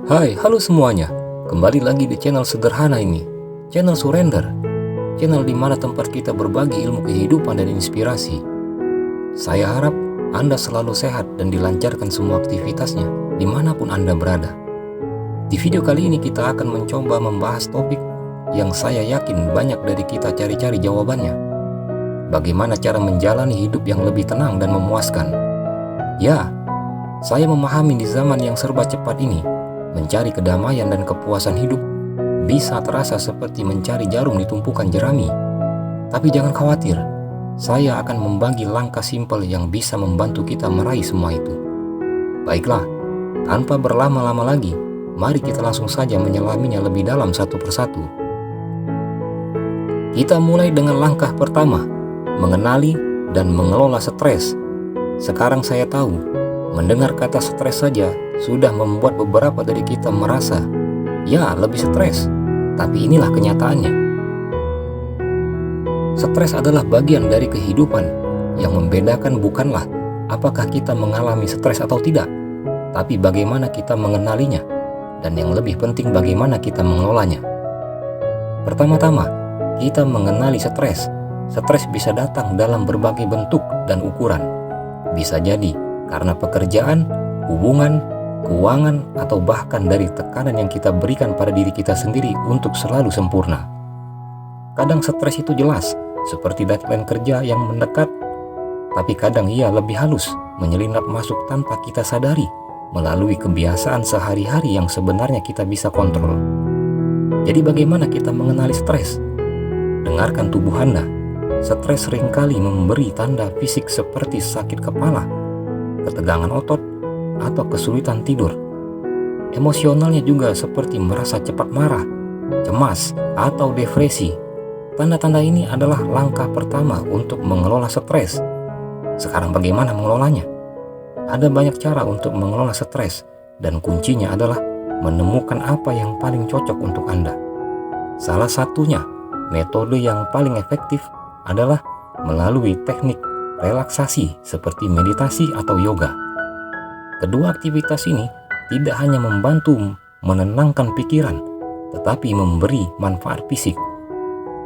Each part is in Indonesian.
Hai, halo semuanya. Kembali lagi di channel sederhana ini, channel Surrender, channel di mana tempat kita berbagi ilmu kehidupan dan inspirasi. Saya harap Anda selalu sehat dan dilancarkan semua aktivitasnya dimanapun Anda berada. Di video kali ini kita akan mencoba membahas topik yang saya yakin banyak dari kita cari-cari jawabannya. Bagaimana cara menjalani hidup yang lebih tenang dan memuaskan? Ya, saya memahami di zaman yang serba cepat ini, mencari kedamaian dan kepuasan hidup bisa terasa seperti mencari jarum di tumpukan jerami. Tapi jangan khawatir, saya akan membagi langkah simpel yang bisa membantu kita meraih semua itu. Baiklah, tanpa berlama-lama lagi, mari kita langsung saja menyelaminya lebih dalam satu persatu. Kita mulai dengan langkah pertama, mengenali dan mengelola stres. Sekarang saya tahu, mendengar kata stres saja sudah membuat beberapa dari kita merasa, ya lebih stres, tapi inilah kenyataannya. Stres adalah bagian dari kehidupan. Yang membedakan bukanlah apakah kita mengalami stres atau tidak, tapi bagaimana kita mengenalinya, dan yang lebih penting bagaimana kita mengelolanya. Pertama-tama, kita mengenali stres. Stres bisa datang dalam berbagai bentuk dan ukuran. Bisa jadi karena pekerjaan, hubungan, keuangan, atau bahkan dari tekanan yang kita berikan pada diri kita sendiri untuk selalu sempurna. Kadang stres itu jelas, seperti deadline kerja yang mendekat, tapi kadang ia lebih halus, menyelinap masuk tanpa kita sadari, melalui kebiasaan sehari-hari yang sebenarnya kita bisa kontrol. Jadi bagaimana kita mengenali stres? Dengarkan tubuh Anda. Stres seringkali memberi tanda fisik seperti sakit kepala, ketegangan otot, atau kesulitan tidur. Emosionalnya juga seperti merasa cepat marah, cemas, atau depresi. Tanda-tanda ini adalah langkah pertama untuk mengelola stres. Sekarang bagaimana mengelolanya? Ada banyak cara untuk mengelola stres, dan kuncinya adalah menemukan apa yang paling cocok untuk Anda. Salah satunya, metode yang paling efektif adalah melalui teknik relaksasi seperti meditasi atau yoga. Kedua aktivitas ini tidak hanya membantu menenangkan pikiran, tetapi memberi manfaat fisik.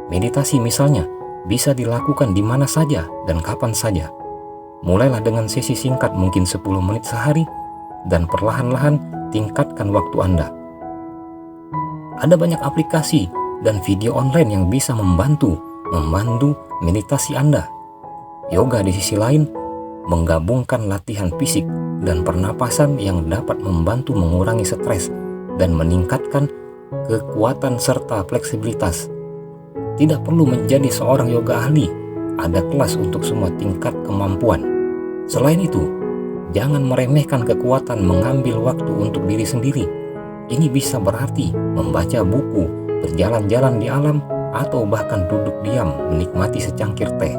Meditasi misalnya bisa dilakukan di mana saja dan kapan saja. Mulailah dengan sesi singkat mungkin 10 menit sehari, dan perlahan-lahan tingkatkan waktu Anda. Ada banyak aplikasi dan video online yang bisa membantu meditasi Anda. Yoga di sisi lain menggabungkan latihan fisik dan pernapasan yang dapat membantu mengurangi stres dan meningkatkan kekuatan serta fleksibilitas. Tidak perlu menjadi seorang yoga ahli, ada kelas untuk semua tingkat kemampuan. Selain itu, jangan meremehkan kekuatan mengambil waktu untuk diri sendiri. Ini bisa berarti membaca buku, berjalan-jalan di alam, atau bahkan duduk diam menikmati secangkir teh.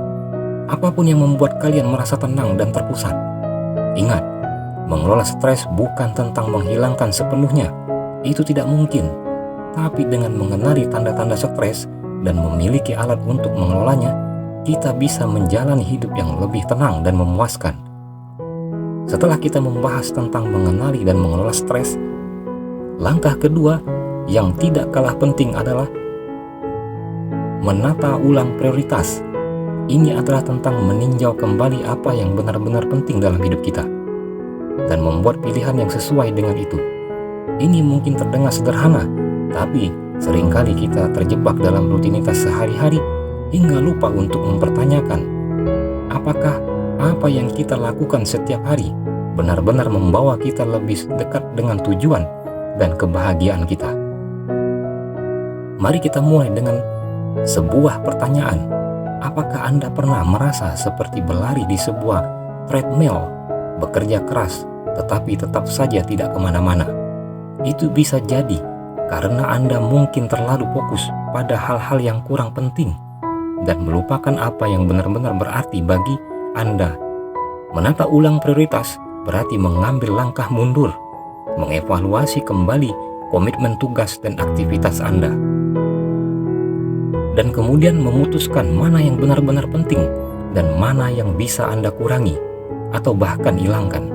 Apapun yang membuat kalian merasa tenang dan terpusat. Ingat, mengelola stres bukan tentang menghilangkan sepenuhnya. Itu tidak mungkin. Tapi dengan mengenali tanda-tanda stres dan memiliki alat untuk mengelolanya, kita bisa menjalani hidup yang lebih tenang dan memuaskan. Setelah kita membahas tentang mengenali dan mengelola stres, langkah kedua yang tidak kalah penting adalah menata ulang prioritas. Ini adalah tentang meninjau kembali apa yang benar-benar penting dalam hidup kita dan membuat pilihan yang sesuai dengan itu. Ini mungkin terdengar sederhana, tapi seringkali kita terjebak dalam rutinitas sehari-hari hingga lupa untuk mempertanyakan apakah apa yang kita lakukan setiap hari benar-benar membawa kita lebih dekat dengan tujuan dan kebahagiaan kita. Mari kita mulai dengan sebuah pertanyaan. Apakah Anda pernah merasa seperti berlari di sebuah treadmill, bekerja keras, tetapi tetap saja tidak kemana-mana? Itu bisa jadi karena Anda mungkin terlalu fokus pada hal-hal yang kurang penting dan melupakan apa yang benar-benar berarti bagi Anda. Menata ulang prioritas berarti mengambil langkah mundur, mengevaluasi kembali komitmen tugas dan aktivitas Anda, dan kemudian memutuskan mana yang benar-benar penting dan mana yang bisa Anda kurangi atau bahkan hilangkan.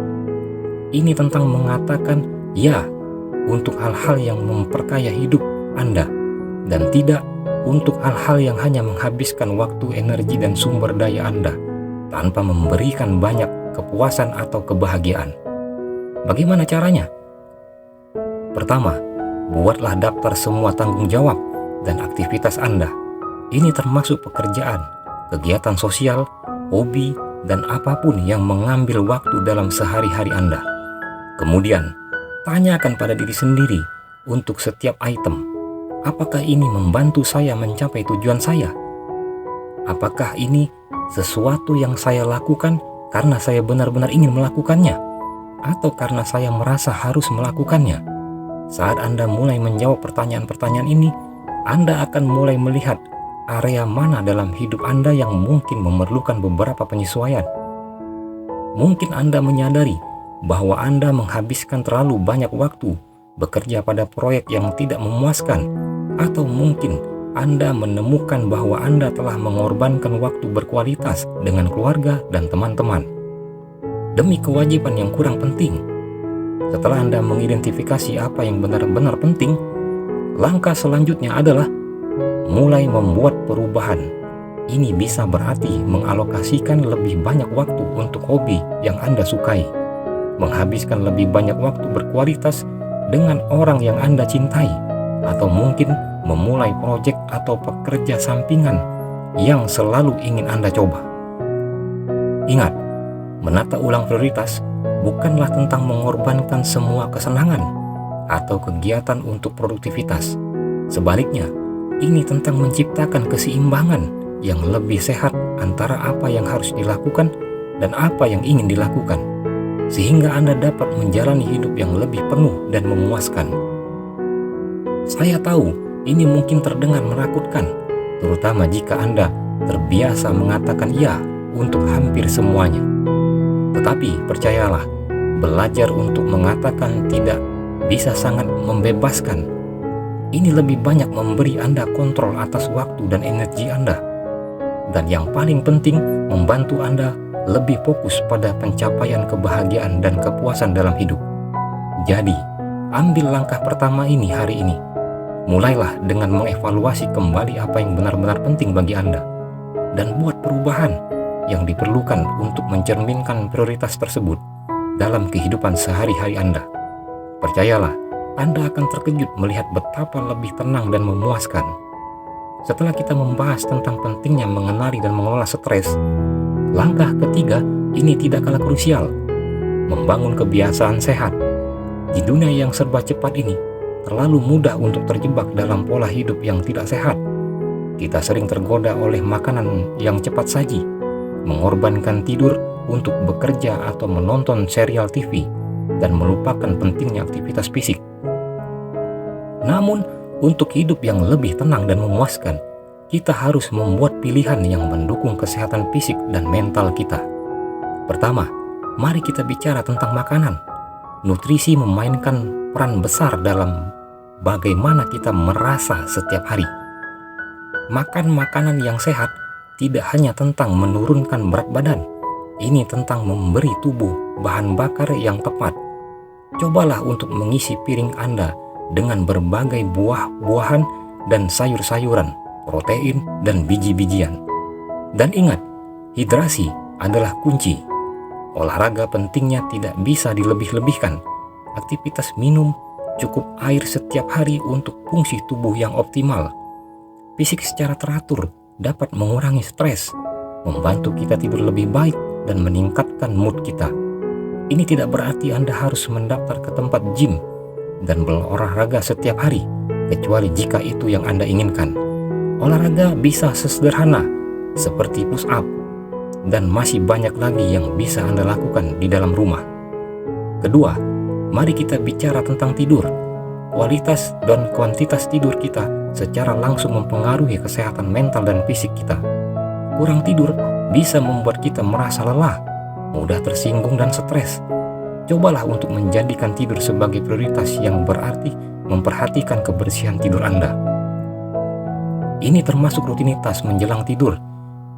Ini tentang mengatakan ya untuk hal-hal yang memperkaya hidup Anda, dan tidak untuk hal-hal yang hanya menghabiskan waktu, energi, dan sumber daya Anda tanpa memberikan banyak kepuasan atau kebahagiaan. Bagaimana caranya? Pertama, buatlah daftar semua tanggung jawab dan aktivitas Anda. Ini termasuk pekerjaan, kegiatan sosial, hobi, dan apapun yang mengambil waktu dalam sehari-hari Anda. Kemudian, tanyakan pada diri sendiri untuk setiap item, apakah ini membantu saya mencapai tujuan saya? Apakah ini sesuatu yang saya lakukan karena saya benar-benar ingin melakukannya, atau karena saya merasa harus melakukannya? Saat Anda mulai menjawab pertanyaan-pertanyaan ini, Anda akan mulai melihat area mana dalam hidup Anda yang mungkin memerlukan beberapa penyesuaian. Mungkin Anda menyadari bahwa Anda menghabiskan terlalu banyak waktu bekerja pada proyek yang tidak memuaskan, atau mungkin Anda menemukan bahwa Anda telah mengorbankan waktu berkualitas dengan keluarga dan teman-teman demi kewajiban yang kurang penting. Setelah Anda mengidentifikasi apa yang benar-benar penting, langkah selanjutnya adalah mulai membuat perubahan. Ini bisa berarti mengalokasikan lebih banyak waktu untuk hobi yang Anda sukai, menghabiskan lebih banyak waktu berkualitas dengan orang yang Anda cintai, atau mungkin memulai proyek atau pekerja sampingan yang selalu ingin Anda coba. Ingat, menata ulang prioritas bukanlah tentang mengorbankan semua kesenangan atau kegiatan untuk produktivitas. Sebaliknya, ini tentang menciptakan keseimbangan yang lebih sehat antara apa yang harus dilakukan dan apa yang ingin dilakukan, sehingga Anda dapat menjalani hidup yang lebih penuh dan memuaskan. Saya tahu ini mungkin terdengar menakutkan, terutama jika Anda terbiasa mengatakan iya untuk hampir semuanya. Tetapi percayalah, belajar untuk mengatakan tidak bisa sangat membebaskan. Ini lebih banyak memberi Anda kontrol atas waktu dan energi Anda. Dan yang paling penting, membantu Anda lebih fokus pada pencapaian kebahagiaan dan kepuasan dalam hidup. Jadi, ambil langkah pertama ini hari ini. Mulailah dengan mengevaluasi kembali apa yang benar-benar penting bagi Anda, dan buat perubahan yang diperlukan untuk mencerminkan prioritas tersebut dalam kehidupan sehari-hari Anda. Percayalah, Anda akan terkejut melihat betapa lebih tenang dan memuaskan. Setelah kita membahas tentang pentingnya mengenali dan mengelola stres, langkah ketiga ini tidak kalah krusial: membangun kebiasaan sehat. Di dunia yang serba cepat ini, terlalu mudah untuk terjebak dalam pola hidup yang tidak sehat. Kita sering tergoda oleh makanan yang cepat saji, mengorbankan tidur untuk bekerja atau menonton serial TV, dan melupakan pentingnya aktivitas fisik. Namun, untuk hidup yang lebih tenang dan memuaskan, kita harus membuat pilihan yang mendukung kesehatan fisik dan mental kita. Pertama, mari kita bicara tentang makanan. Nutrisi memainkan peran besar dalam bagaimana kita merasa setiap hari. Makan makanan yang sehat tidak hanya tentang menurunkan berat badan, ini tentang memberi tubuh bahan bakar yang tepat. Cobalah untuk mengisi piring Anda dengan berbagai buah-buahan dan sayur-sayuran, protein, dan biji-bijian. Dan ingat, hidrasi adalah kunci. Olahraga pentingnya tidak bisa dilebih-lebihkan. Aktivitas minum cukup air setiap hari untuk fungsi tubuh yang optimal. Fisik secara teratur dapat mengurangi stres, membantu kita tidur lebih baik, dan meningkatkan mood kita. Ini tidak berarti Anda harus mendaftar ke tempat gym dan berolahraga setiap hari, kecuali jika itu yang Anda inginkan. Olahraga bisa sesederhana seperti push up, dan masih banyak lagi yang bisa Anda lakukan di dalam rumah. Kedua, mari kita bicara tentang tidur. Kualitas dan kuantitas tidur kita secara langsung mempengaruhi kesehatan mental dan fisik kita. Kurang tidur bisa membuat kita merasa lelah, mudah tersinggung, dan stres. Cobalah untuk menjadikan tidur sebagai prioritas, yang berarti memperhatikan kebersihan tidur Anda. Ini termasuk rutinitas menjelang tidur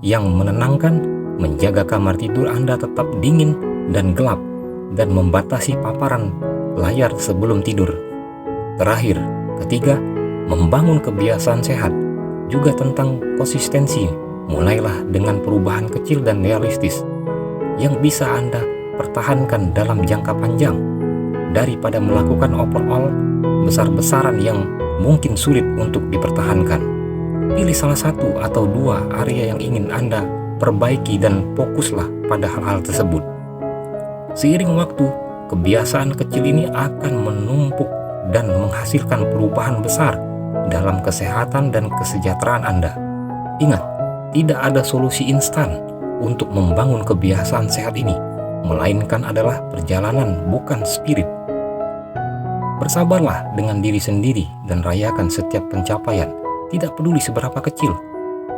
yang menenangkan, menjaga kamar tidur Anda tetap dingin dan gelap, dan membatasi paparan layar sebelum tidur. Terakhir, ketiga, membangun kebiasaan sehat juga tentang konsistensi. Mulailah dengan perubahan kecil dan realistis yang bisa Anda pertahankan dalam jangka panjang, daripada melakukan overall besar-besaran yang mungkin sulit untuk dipertahankan. Pilih salah satu atau dua area yang ingin Anda perbaiki dan fokuslah pada hal-hal tersebut. Seiring waktu, kebiasaan kecil ini akan menumpuk dan menghasilkan perubahan besar dalam kesehatan dan kesejahteraan Anda. Ingat, tidak ada solusi instan untuk membangun kebiasaan sehat ini, melainkan adalah perjalanan, bukan spirit. Bersabarlah dengan diri sendiri dan rayakan setiap pencapaian, tidak peduli seberapa kecil.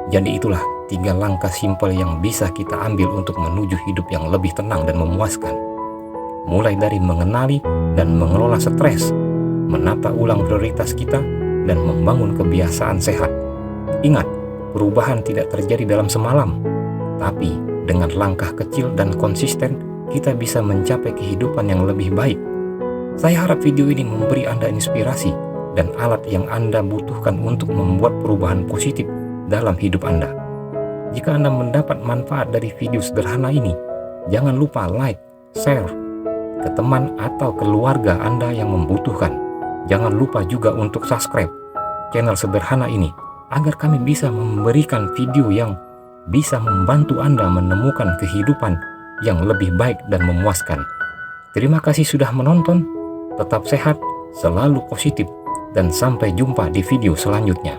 Jadi itulah 3 langkah simpel yang bisa kita ambil untuk menuju hidup yang lebih tenang dan memuaskan. Mulai dari mengenali dan mengelola stres, menata ulang prioritas kita, dan membangun kebiasaan sehat. Ingat, perubahan tidak terjadi dalam semalam, tapi dengan langkah kecil dan konsisten, kita bisa mencapai kehidupan yang lebih baik. Saya harap video ini memberi Anda inspirasi dan alat yang Anda butuhkan untuk membuat perubahan positif dalam hidup Anda. Jika Anda mendapat manfaat dari video sederhana ini, jangan lupa like, share ke teman atau keluarga Anda yang membutuhkan. Jangan lupa juga untuk subscribe channel sederhana ini, agar kami bisa memberikan video yang bisa membantu Anda menemukan kehidupan yang lebih baik dan memuaskan. Terima kasih sudah menonton. Tetap sehat, selalu positif, dan sampai jumpa di video selanjutnya.